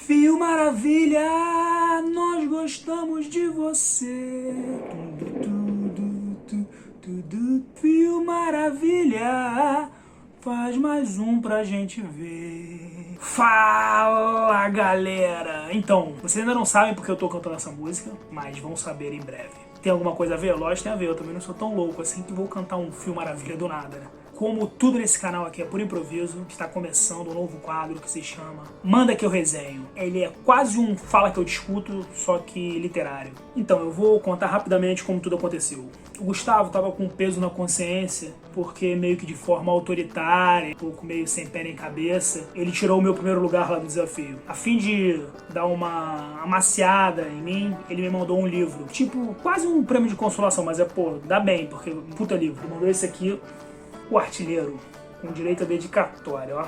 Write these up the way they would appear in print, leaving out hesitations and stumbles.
Fio Maravilha, nós gostamos de você. Fio Maravilha, faz mais um pra gente ver. Fala, galera! Então, vocês ainda não sabem porque eu tô cantando essa música, mas vão saber em breve. Tem alguma coisa a ver? Lógico, tem a ver. Eu também não sou tão louco assim que vou cantar um Fio Maravilha do nada, né? Como tudo nesse canal aqui é por improviso, está começando um novo quadro que se chama Manda Que Eu Resenho. Ele é quase um Fala Que Eu Discuto, só que literário. Então, eu vou contar rapidamente como tudo aconteceu. O Gustavo estava com peso na consciência, porque meio que de forma autoritária, um pouco meio sem pé nem cabeça, ele tirou o meu primeiro lugar lá do desafio. A fim de dar uma amaciada em mim, ele me mandou um livro. Tipo, quase um prêmio de consolação, mas dá bem, porque puta livro. Ele mandou esse aqui, O Artilheiro, com direito a dedicatória, ó.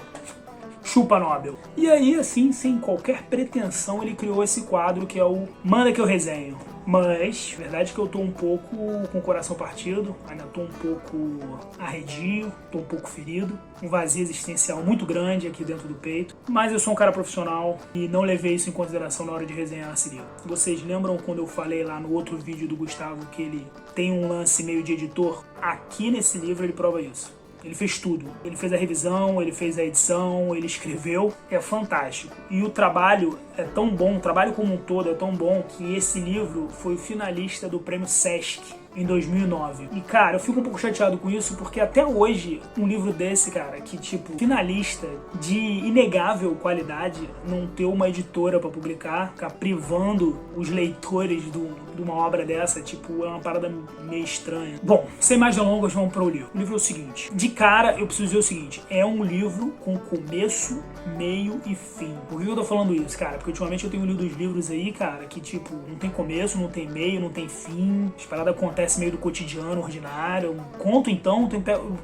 Chupa Nobel. E aí, assim, sem qualquer pretensão, ele criou esse quadro que é o Manda Que Eu Resenho. Mas, verdade que eu tô um pouco com o coração partido, ainda tô um pouco arredio, tô um pouco ferido, um vazio existencial muito grande aqui dentro do peito. Mas eu sou um cara profissional e não levei isso em consideração na hora de resenhar esse livro. Vocês lembram quando eu falei lá no outro vídeo do Gustavo que ele tem um lance meio de editor? Aqui nesse livro ele prova isso. Ele fez tudo. Ele fez a revisão, ele fez a edição, ele escreveu. É fantástico. E o trabalho é tão bom, o trabalho como um todo é tão bom que esse livro foi o finalista do Prêmio Sesc em 2009. E, cara, eu fico um pouco chateado com isso, porque até hoje, um livro desse, cara, que, tipo, finalista de inegável qualidade, não ter uma editora pra publicar, ficar privando os leitores de uma obra dessa, tipo, é uma parada meio estranha. Bom, sem mais delongas, vamos pro livro. O livro é o seguinte. De cara, eu preciso dizer o seguinte. É um livro com começo, meio e fim. Por que eu tô falando isso, cara? Porque ultimamente eu tenho lido os livros aí, cara, que, tipo, não tem começo, não tem meio, não tem fim. As paradas acontecem meio do cotidiano, ordinário. Conto, então,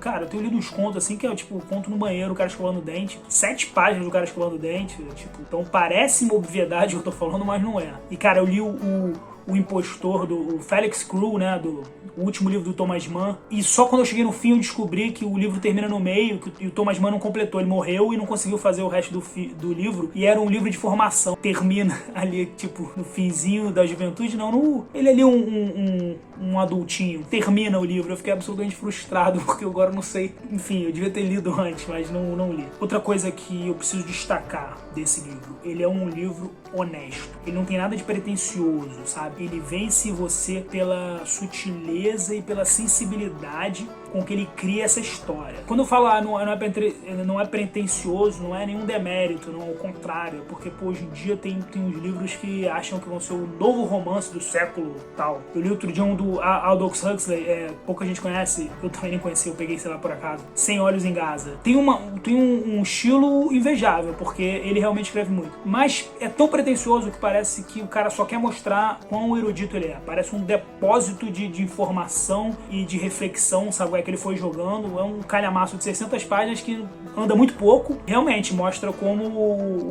cara, eu tenho lido uns contos assim que é tipo, conto no banheiro, o cara escovando o dente, 7 páginas do cara escovando o dente, tipo, então parece uma obviedade que eu tô falando, mas não é. E, cara, eu li o Impostor, do Felix Crew, né, do último livro do Thomas Mann, e só quando eu cheguei no fim eu descobri que o livro termina no meio, e o Thomas Mann não completou, ele morreu e não conseguiu fazer o resto do livro, e era um livro de formação, termina ali, tipo, no finzinho da juventude, não, ele ali um adultinho, termina o livro, eu fiquei absolutamente frustrado, porque eu agora não sei, enfim, eu devia ter lido antes, mas não li. Outra coisa que eu preciso destacar desse livro, ele é um livro honesto, ele não tem nada de pretensioso, sabe? Ele vence você pela sutileza e pela sensibilidade com que ele cria essa história. Quando eu falo não é pretensioso, não é nenhum demérito, não, ao contrário, porque pô, hoje em dia tem uns livros que acham que vão ser o novo romance do século tal. Eu li outro dia um do Aldous Huxley, pouca gente conhece, eu também nem conheci, eu peguei, sei lá, por acaso, 100 Olhos em Gaza. Tem um estilo invejável, porque ele realmente escreve muito, mas é tão pretensioso que parece que o cara só quer mostrar quão erudito ele é. Parece um depósito de informação e de reflexão, sabe, que ele foi jogando. É um calhamaço de 600 páginas que anda muito pouco. Realmente mostra como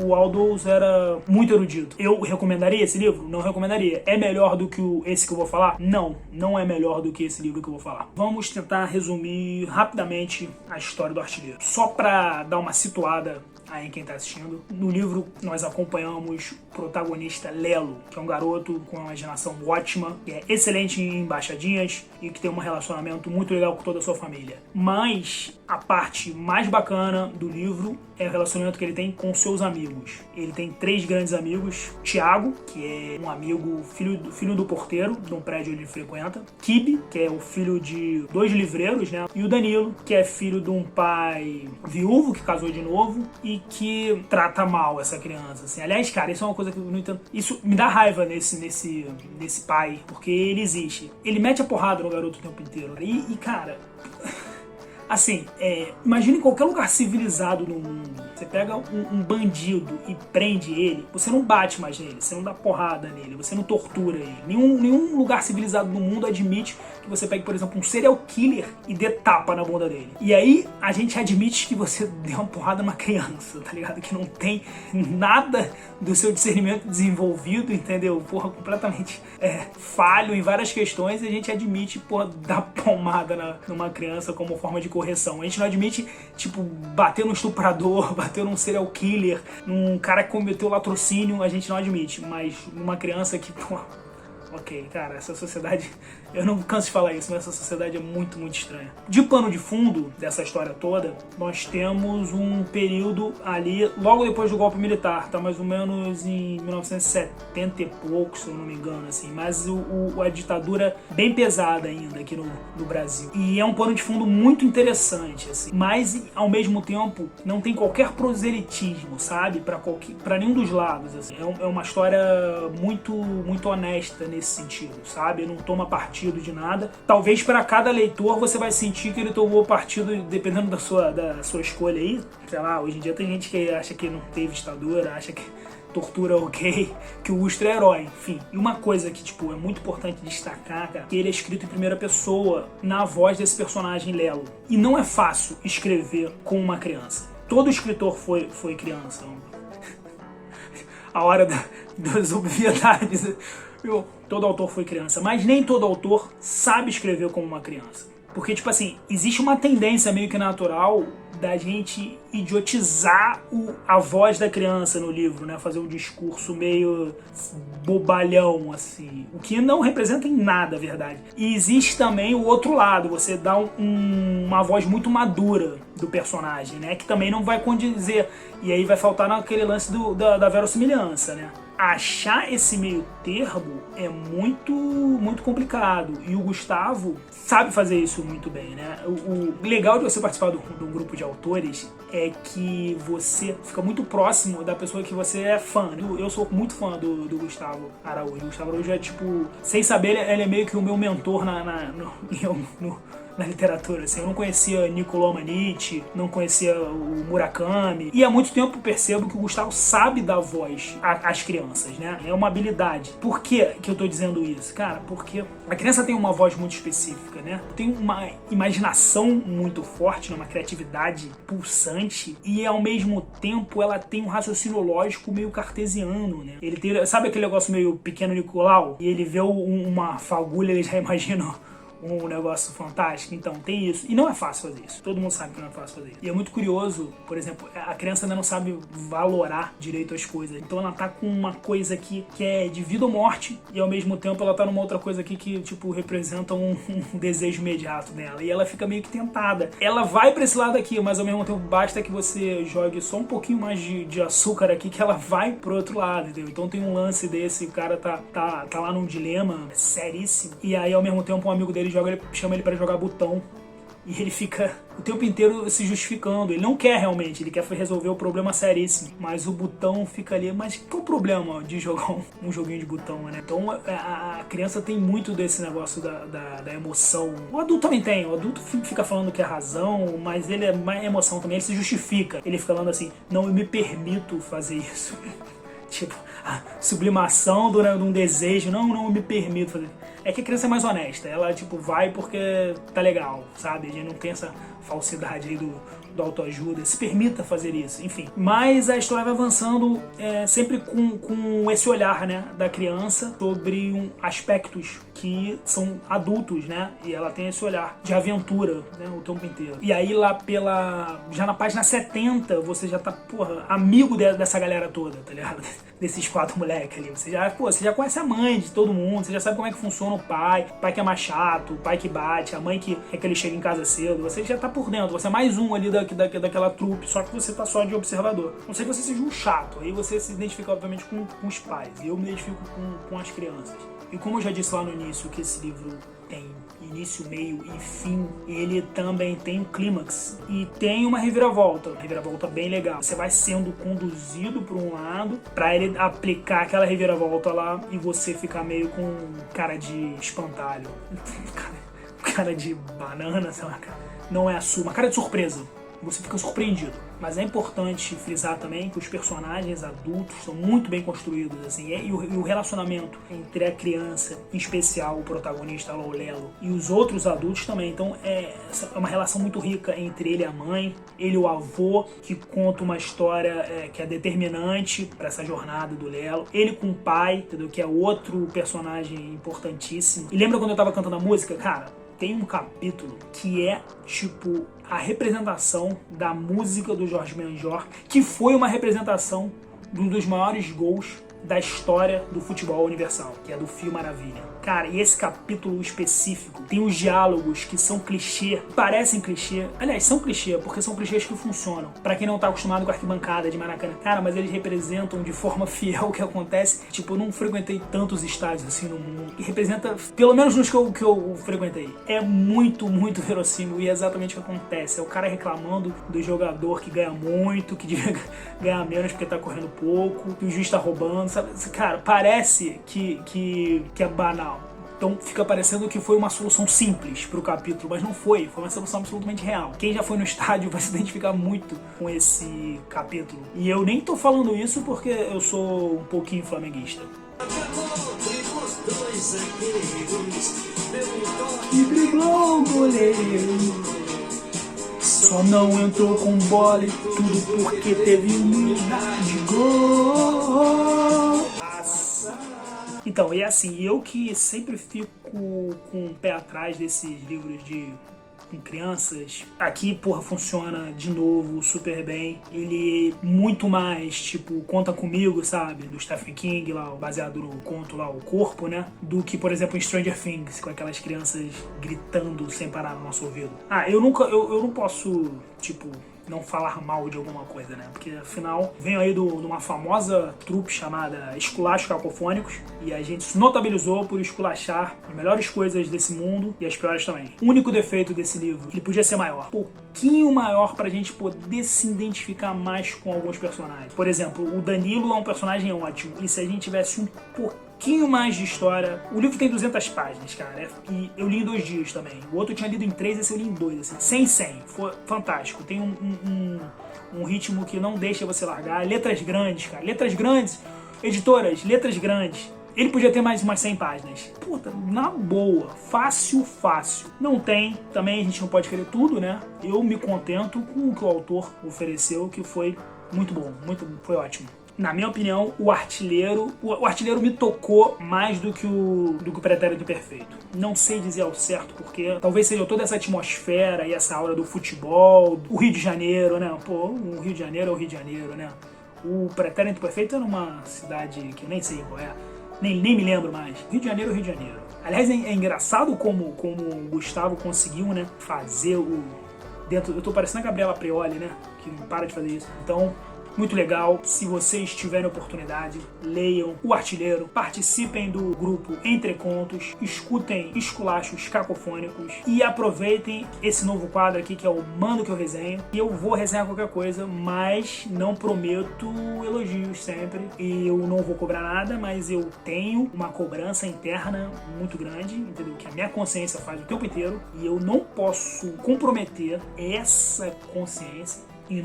o Aldous era muito erudito. Eu recomendaria esse livro? Não recomendaria. É melhor do que esse que eu vou falar? Não é melhor do que esse livro que eu vou falar. Vamos tentar resumir rapidamente a história do Artilheiro. Só pra dar uma situada aí quem tá assistindo. No livro nós acompanhamos o protagonista Lelo, que é um garoto com uma imaginação ótima, que é excelente em embaixadinhas e que tem um relacionamento muito legal com toda a sua família. Mas a parte mais bacana do livro é o relacionamento que ele tem com seus amigos. Ele tem 3 grandes amigos. Tiago, que é um amigo filho do porteiro de um prédio onde ele frequenta. Kibe, que é o filho de 2 livreiros, né? E o Danilo, que é filho de um pai viúvo que casou de novo e que trata mal essa criança, assim. Aliás, cara, isso é uma coisa que eu não entendo. Isso me dá raiva nesse pai, porque ele existe. Ele mete a porrada no garoto o tempo inteiro. E cara... Assim, imagina em qualquer lugar civilizado no mundo, você pega um bandido e prende ele, você não bate mais nele, você não dá porrada nele, você não tortura ele. Nenhum lugar civilizado no mundo admite que você pegue, por exemplo, um serial killer e dê tapa na bunda dele. E aí a gente admite que você deu uma porrada numa criança, tá ligado? Que não tem nada do seu discernimento desenvolvido, entendeu? Porra, completamente falho em várias questões, e a gente admite, porra, dar palmada numa criança como forma de corrigir correção. A gente não admite, tipo, bater num estuprador, bater num serial killer, num cara que cometeu latrocínio, a gente não admite. Mas numa criança que, pô, ok, cara, essa sociedade, eu não canso de falar isso, mas essa sociedade é muito, muito estranha. De pano de fundo dessa história toda, nós temos um período ali, logo depois do golpe militar, tá mais ou menos em 1970 e poucos, se eu não me engano, assim, mas a ditadura bem pesada ainda aqui no Brasil. E é um pano de fundo muito interessante, assim, mas ao mesmo tempo não tem qualquer proselitismo, sabe, pra nenhum dos lados, assim. É uma história muito, muito honesta nesse sentido, sabe? Não toma partido de nada. Talvez para cada leitor você vai sentir que ele tomou partido dependendo da sua escolha aí. Sei lá, hoje em dia tem gente que acha que não teve ditadura, acha que tortura ok, que o Ustra é herói, enfim. E uma coisa que, tipo, é muito importante destacar, cara, que ele é escrito em primeira pessoa, na voz desse personagem Lelo. E não é fácil escrever com uma criança. Todo escritor foi criança. A hora das obviedades. Todo autor foi criança, mas nem todo autor sabe escrever como uma criança. Porque, tipo assim, existe uma tendência meio que natural da gente idiotizar a voz da criança no livro, né? Fazer um discurso meio bobalhão, assim. O que não representa em nada a verdade. E existe também o outro lado, você dá uma voz muito madura do personagem, né? Que também não vai condizer. E aí vai faltar naquele lance da verossimilhança, né? Achar esse meio termo é muito, muito complicado. E o Gustavo sabe fazer isso muito bem, né? O legal de você participar de um grupo de autores é que você fica muito próximo da pessoa que você é fã. Eu sou muito fã do Gustavo Araújo. O Gustavo Araújo é tipo, sem saber, ele é meio que o meu mentor na literatura, assim. Eu não conhecia Niccolò Manitti, não conhecia o Murakami, e há muito tempo percebo que o Gustavo sabe dar voz às crianças, né? É uma habilidade. Por que eu tô dizendo isso? Cara, porque a criança tem uma voz muito específica, né? Tem uma imaginação muito forte, uma criatividade pulsante, e ao mesmo tempo ela tem um raciocínio lógico meio cartesiano, né? Ele tem, sabe aquele negócio meio Pequeno Nicolau? E ele vê uma fagulha, ele já imagina um negócio fantástico. Então tem isso, e não é fácil fazer isso, todo mundo sabe que não é fácil fazer isso. E é muito curioso, por exemplo, a criança ainda não sabe valorar direito as coisas, então ela tá com uma coisa aqui que é de vida ou morte, e ao mesmo tempo ela tá numa outra coisa aqui que, tipo, representa um desejo imediato dela, e ela fica meio que tentada. Ela vai pra esse lado aqui, mas ao mesmo tempo basta que você jogue só um pouquinho mais de açúcar aqui, que ela vai pro outro lado, entendeu? Então tem um lance desse, o cara tá lá num dilema seríssimo, e aí ao mesmo tempo um amigo dele chama ele pra jogar botão, e ele fica o tempo inteiro se justificando. Ele não quer realmente, ele quer resolver o problema seríssimo, mas o botão fica ali. Mas qual o problema de jogar um joguinho de botão, né? Então a criança tem muito desse negócio da emoção. O adulto também tem, o adulto fica falando que é razão, mas ele é mais emoção também, ele se justifica. Ele fica falando assim, não, eu me permito fazer isso. Tipo, a sublimação de um desejo, não, eu me permito fazer. É que a criança é mais honesta, ela tipo vai porque tá legal, sabe? A gente não tem essa falsidade aí do autoajuda, se permita fazer isso, enfim. Mas a história vai avançando sempre com esse olhar, né, da criança sobre aspectos que são adultos, né? E ela tem esse olhar de aventura, né, o tempo inteiro. E aí lá já na página 70, você já tá, porra, amigo dessa galera toda, tá ligado? Desses 4 moleques ali. Você já conhece a mãe de todo mundo, você já sabe como é que funciona o pai que é mais chato, o pai que bate, a mãe que é que ele chega em casa cedo. Você já tá por dentro, você é mais um ali daquela trupe, só que você tá só de observador. Não sei que você seja um chato, aí você se identifica obviamente com os pais, e eu me identifico com as crianças. E como eu já disse lá no início que esse livro tem início, meio e fim, ele também tem um clímax e tem uma reviravolta bem legal. Você vai sendo conduzido por um lado pra ele aplicar aquela reviravolta lá e você ficar meio com cara de espantalho, cara de banana, sei lá, cara. Não é uma cara de surpresa. Você fica surpreendido. Mas é importante frisar também que os personagens adultos são muito bem construídos, assim, e o relacionamento entre a criança, em especial o protagonista, o Lelo, e os outros adultos também. Então é uma relação muito rica entre ele e a mãe, ele e o avô, que conta uma história que é determinante para essa jornada do Lelo, ele com o pai, entendeu? Que é outro personagem importantíssimo. E lembra quando eu tava cantando a música? Cara, tem um capítulo que é, tipo, a representação da música do Jorge Benjor, que foi uma representação de um dos maiores gols da história do futebol universal, que é do Fio Maravilha. Cara, e esse capítulo específico tem os diálogos que são clichê, parecem clichê. Aliás, são clichê, porque são clichês que funcionam. Pra quem não tá acostumado com a arquibancada de Maracanã. Cara, mas eles representam de forma fiel o que acontece. Tipo, eu não frequentei tantos estádios assim no mundo. E representa, pelo menos nos que eu frequentei. É muito, muito verossímil e é exatamente o que acontece. É o cara reclamando do jogador que ganha muito, que devia ganhar menos porque tá correndo pouco, que o juiz tá roubando, sabe? Cara, parece que é banal. Então fica parecendo que foi uma solução simples pro capítulo, mas não foi. Foi uma solução absolutamente real. Quem já foi no estádio vai se identificar muito com esse capítulo. E eu nem tô falando isso porque eu sou um pouquinho flamenguista. E driblou o goleiro, só não entrou com bola e tudo porque teve humildade. Gol! Então, e assim, eu que sempre fico com o pé atrás desses livros com crianças, aqui, porra, funciona de novo super bem. Ele muito mais, tipo, Conta Comigo, sabe? Do Stephen King, lá, baseado no conto lá, O Corpo, né? Do que, por exemplo, em Stranger Things, com aquelas crianças gritando sem parar no nosso ouvido. Eu não posso, tipo, não falar mal de alguma coisa, né? Porque, afinal, venho aí de uma famosa trupe chamada Esculachos Cacofônicos e a gente se notabilizou por esculachar as melhores coisas desse mundo e as piores também. O único defeito desse livro, ele podia ser maior. Pouquinho maior pra gente poder se identificar mais com alguns personagens. Por exemplo, o Danilo é um personagem ótimo e se a gente tivesse um pouquinho mais de história... O livro tem 200 páginas, cara, e eu li em 2 dias também. O outro eu tinha lido em 3, esse eu li em 2, assim. 100. Foi fantástico. Tem um ritmo que não deixa você largar. Letras grandes, cara. Letras grandes. Editoras, letras grandes. Ele podia ter mais umas 100 páginas. Puta, na boa. Fácil. Não tem. Também a gente não pode querer tudo, né? Eu me contento com o que o autor ofereceu, que foi muito bom. Foi ótimo. Na minha opinião, o artilheiro me tocou mais do que o Pretérito Perfeito. Não sei dizer ao certo porque talvez seja toda essa atmosfera e essa aura do futebol, o Rio de Janeiro, né? Pô, o Rio de Janeiro é o Rio de Janeiro, né? O Pretérito Perfeito é numa cidade que eu nem sei qual é, nem me lembro mais. Rio de Janeiro é o Rio de Janeiro. Aliás, é engraçado como o Gustavo conseguiu, né, fazer dentro... Eu tô parecendo a Gabriela Prioli, né? Que não para de fazer isso. Então... muito legal. Se vocês tiverem oportunidade, leiam O Artilheiro, participem do grupo Entre Contos, escutem Esculachos Cacofônicos e aproveitem esse novo quadro aqui que é o Mando que eu resenho. E eu vou resenhar qualquer coisa, mas não prometo elogios sempre. E eu não vou cobrar nada, mas eu tenho uma cobrança interna muito grande, entendeu? Que a minha consciência faz o tempo inteiro e eu não posso comprometer essa consciência em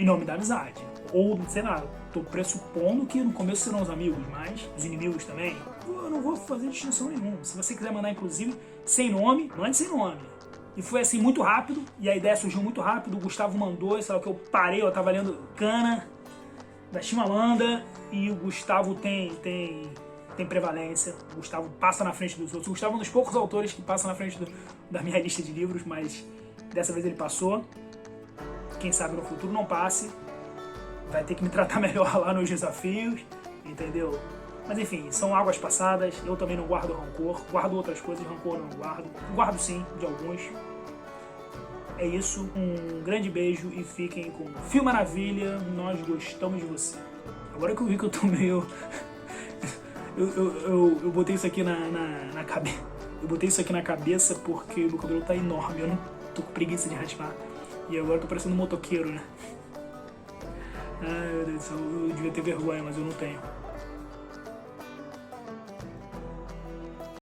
nome da amizade. Ou, sei lá, tô pressupondo que no começo serão os amigos, mas os inimigos também. Eu não vou fazer distinção nenhuma. Se você quiser mandar, inclusive, sem nome, mande sem nome. E foi assim, muito rápido, e a ideia surgiu muito rápido. O Gustavo mandou, sei lá, que eu parei, eu tava lendo Cana, da Chimamanda, e o Gustavo tem prevalência. O Gustavo passa na frente dos outros. O Gustavo é um dos poucos autores que passa na frente da minha lista de livros, mas dessa vez ele passou. Quem sabe no futuro não passe, vai ter que me tratar melhor lá nos desafios, entendeu? Mas enfim, são águas passadas, eu também não guardo rancor, guardo outras coisas, rancor não guardo. Guardo sim, de alguns. É isso, um grande beijo e fiquem com Fio Maravilha, nós gostamos de você. Agora que eu vi que eu tô meio... eu botei isso aqui na cabeça. Eu botei isso aqui na cabeça porque o meu cabelo tá enorme, eu não tô com preguiça de raspar. E agora eu tô parecendo um motoqueiro, né? Ai, meu Deus do céu, eu devia ter vergonha, mas eu não tenho.